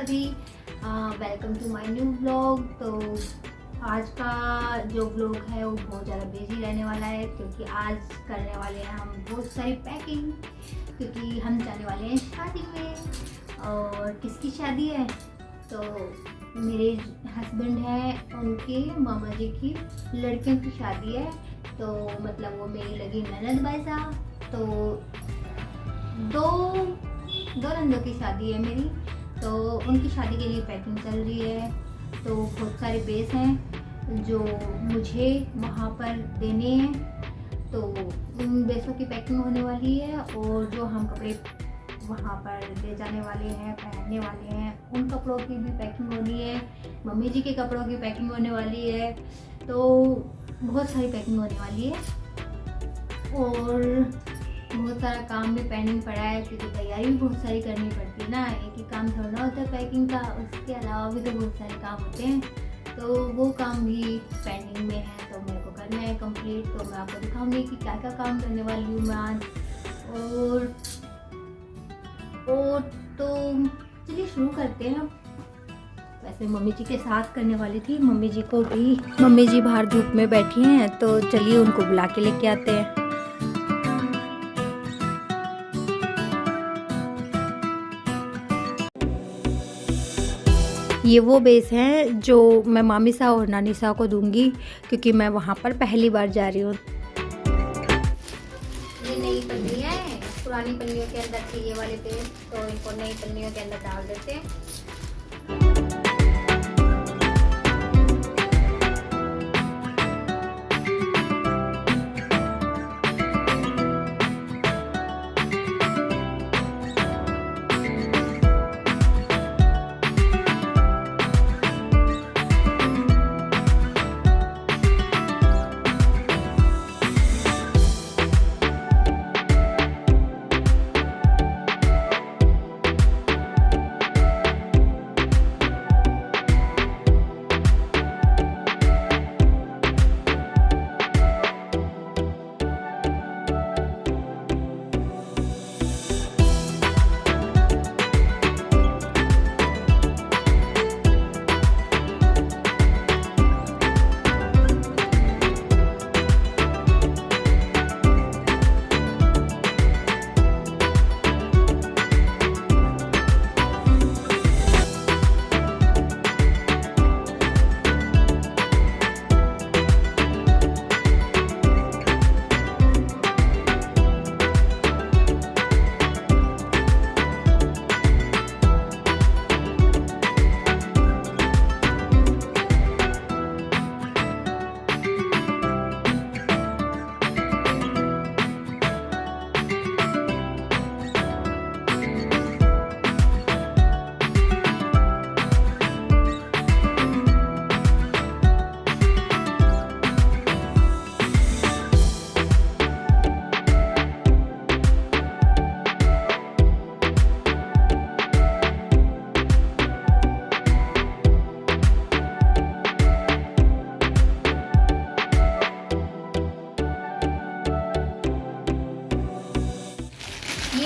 सभी, welcome to my new blog. तो आज का जो ब्लॉग है वो बहुत ज़्यादा बिजी रहने वाला है, क्योंकि आज करने वाले हैं हम बहुत सारी पैकिंग, क्योंकि हम जाने वाले हैं शादी में। और किसकी शादी है? तो मेरे हस्बैंड है, उनके मामा जी की लड़कियों की शादी है। तो मतलब वो मेरी लगी ननद बाइसा। तो दो नंदों की शादी है मेरी, तो उनकी शादी के लिए पैकिंग चल रही है। तो बहुत सारे बेस हैं जो मुझे वहाँ पर देने हैं, तो उन बेसों की पैकिंग होने वाली है। और जो हम कपड़े वहाँ पर ले जाने वाले हैं, पहनने वाले हैं, उन कपड़ों की भी पैकिंग होनी है। मम्मी जी के कपड़ों की पैकिंग होने वाली है। तो बहुत सारी पैकिंग होने वाली है और बहुत सारा काम भी पेंडिंग पड़ा है, क्योंकि तैयारी भी बहुत सारी करनी पड़ती है ना। एक ही काम थोड़ा होता है पैकिंग का, उसके अलावा भी तो बहुत सारे काम होते हैं। तो वो काम भी पेंडिंग में है, तो मेरे को करना है कंप्लीट। तो मैं आपको दिखाऊंगी कि क्या क्या काम करने वाली हूँ मैं आज। और तो चलिए शुरू करते हैं। वैसे मम्मी जी के साथ करने वाली थी, मम्मी जी बाहर धूप में बैठी हैं, तो चलिए उनको बुला के लेके आते हैं। ये वो बेस हैं जो मैं मामी साहब और नानी साहब को दूंगी, क्योंकि मैं वहाँ पर पहली बार जा रही हूँ। ये नई पन्नियाँ हैं, पुरानी पन्नियों के अंदर थे ये वाले बेस, तो इनको नई पन्नियों के अंदर डाल देते हैं।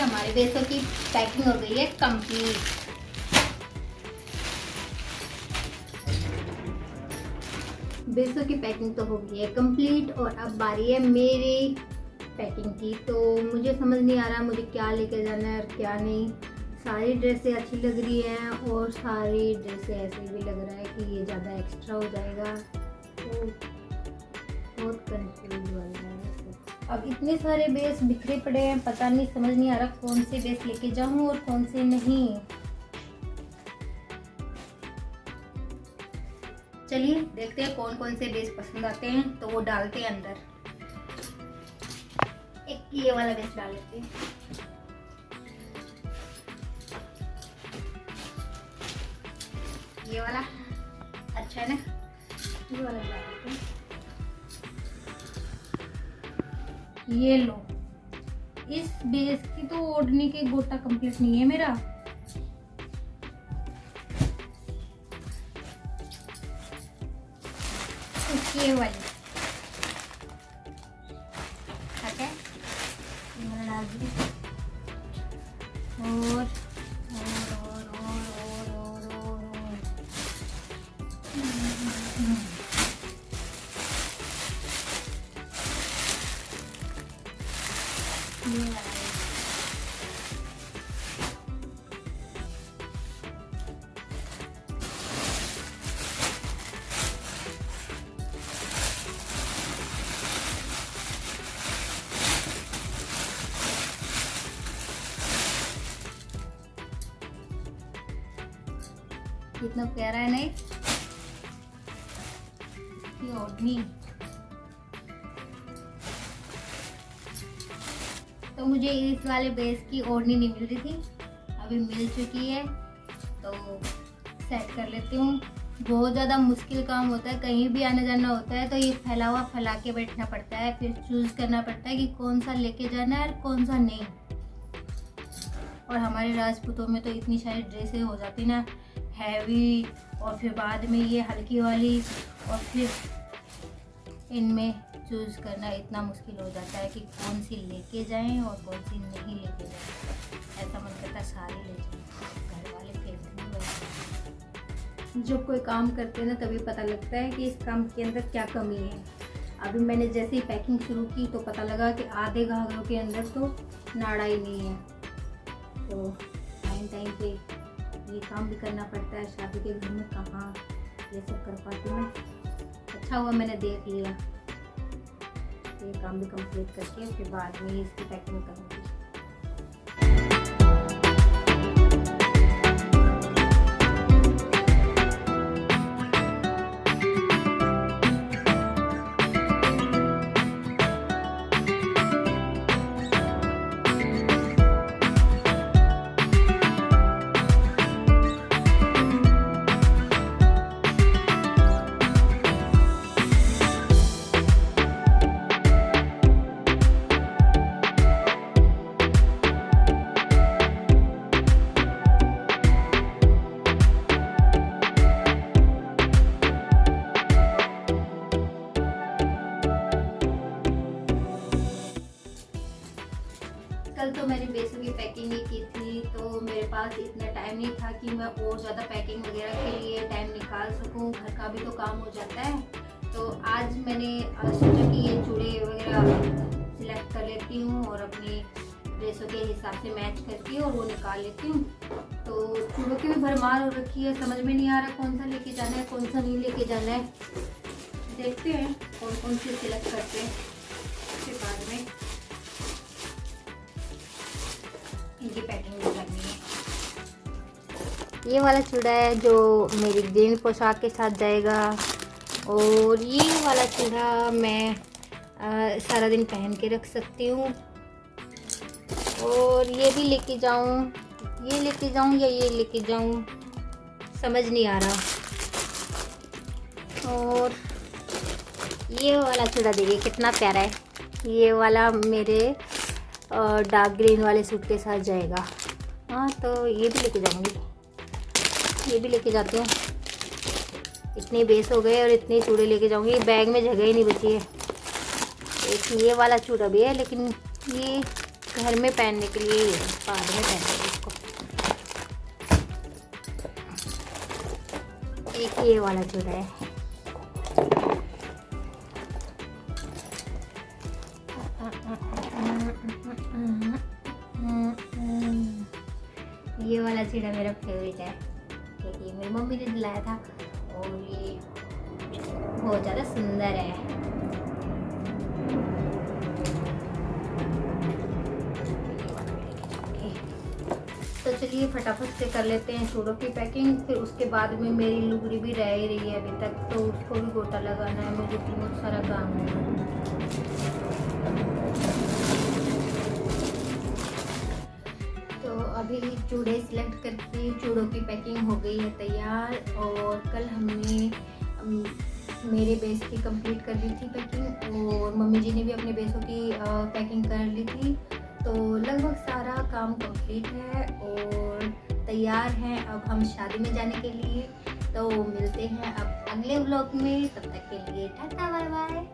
हमारे बेसों की पैकिंग हो गई है कंप्लीट। बेसों की पैकिंग तो हो गई है कंप्लीट, और अब बारी है मेरी पैकिंग की। तो मुझे समझ नहीं आ रहा मुझे क्या लेके जाना है और क्या नहीं। सारी ड्रेसें अच्छी लग रही हैं और सारी ड्रेसें ऐसे भी लग रहा है कि ये ज़्यादा एक्स्ट्रा हो जाएगा, तो बहुत कंफ्यूज हो रहा है। अब इतने सारे बेस बिखरे पड़े हैं, पता नहीं, समझ नहीं आ रहा कौन से बेस लेके जाऊं और कौन से नहीं। चलिए देखते हैं कौन कौन से बेस पसंद आते हैं, तो वो डालते हैं अंदर। एक ये वाला बेस डाल लेते हैं। ये वाला अच्छा है ना, ये वाला डाल लेते हैं। ये लो, इस बेस की तो ओढ़ने के गोटा कंप्लीट नहीं है मेरा। ये वाली ठीक है, डाल दी। और ये वाला है। कितना प्यारा है नहीं ये ओढ़नी। तो मुझे इस वाले बेस की ओढ़नी नहीं मिल रही थी, अभी मिल चुकी है तो सेट कर लेती हूँ। बहुत ज़्यादा मुश्किल काम होता है, कहीं भी आने जाना होता है तो ये फैला के बैठना पड़ता है, फिर चूज़ करना पड़ता है कि कौन सा लेके जाना है और कौन सा नहीं। और हमारे राजपूतों में तो इतनी सारी ड्रेसें हो जाती ना हैवी, और फिर बाद में ये हल्की वाली, और फिर इनमें चूज़ करना इतना मुश्किल हो जाता है कि कौन सी लेके जाएं और कौन सी नहीं लेके जाएं। ऐसा मन करता सारी ले जाएं, घर वाले फेंकते नहीं। जब कोई काम करते हैं ना तभी पता लगता है कि इस काम के अंदर क्या कमी है। अभी मैंने जैसे ही पैकिंग शुरू की तो पता लगा कि आधे घाघरों के अंदर तो नाड़ा ही नहीं है। तो टाइम पे ये काम भी करना पड़ता है, शादी के घर में कहाँ ये सब कर पाती हूँ। अच्छा हुआ मैंने देख लिया, ये काम भी कंप्लीट करके फिर बाद में इसकी पैकिंग करूँगी। कल तो मैंने बेसों की पैकिंग ही की थी, तो मेरे पास इतना टाइम नहीं था कि मैं और ज़्यादा पैकिंग वगैरह के लिए टाइम निकाल सकूं। घर का भी तो काम हो जाता है। तो आज मैंने सोचा कि ये चूड़े वगैरह सिलेक्ट कर लेती हूँ और अपनी ड्रेसों के हिसाब से मैच करके और वो निकाल लेती हूँ। तो चूड़ों की भी भरमार हो रखी है, समझ में नहीं आ रहा कौन सा लेके जाना है कौन सा नहीं लेके जाना है। देखते हैं कौन से सिलेक्ट करते हैं, उसके बाद में इनकी पैकिंग भी करनी है। ये वाला चूड़ा है जो मेरी ग्रीन पोशाक के साथ जाएगा, और ये वाला चूड़ा मैं सारा दिन पहन के रख सकती हूँ। और ये भी लेके जाऊँ, ये लेके जाऊँ या ये लेके जाऊँ, समझ नहीं आ रहा। और ये वाला चूड़ा देखिए कितना प्यारा है, ये वाला मेरे डार्क ग्रीन वाले सूट के साथ जाएगा। हाँ तो ये भी लेके जाऊंगी, ये भी लेके जाती हूँ। इतने बेस हो गए और इतने चूड़े लेके जाऊंगी, बैग में जगह ही नहीं बची है। एक ये वाला चूड़ा भी है, लेकिन ये घर में पहनने के लिए, बाद में पहनेंगे इसको। एक ये वाला चूड़ा है, ये वाला चूड़ा मेरा फेवरेट है क्योंकि ये मेरी मम्मी ने दिलाया था और ये बहुत ज़्यादा सुंदर है। तो चलिए फटाफट से कर लेते हैं चूड़ों की पैकिंग, फिर उसके बाद में मेरी लुगड़ी भी रह ही रही है अभी तक, तो उसको भी गोटा लगाना है, मुझे बहुत सारा काम है। अभी चूड़े सिलेक्ट करके चूड़ों की पैकिंग हो गई है तैयार। और कल हमने मेरे बेस की कंप्लीट कर ली थी पैकिंग, और मम्मी जी ने भी अपने बेसों की पैकिंग कर ली थी। तो लगभग सारा काम कंप्लीट है और तैयार हैं अब हम शादी में जाने के लिए। तो मिलते हैं अब अगले व्लॉग में, तब तक के लिए टाटा बाय बाय।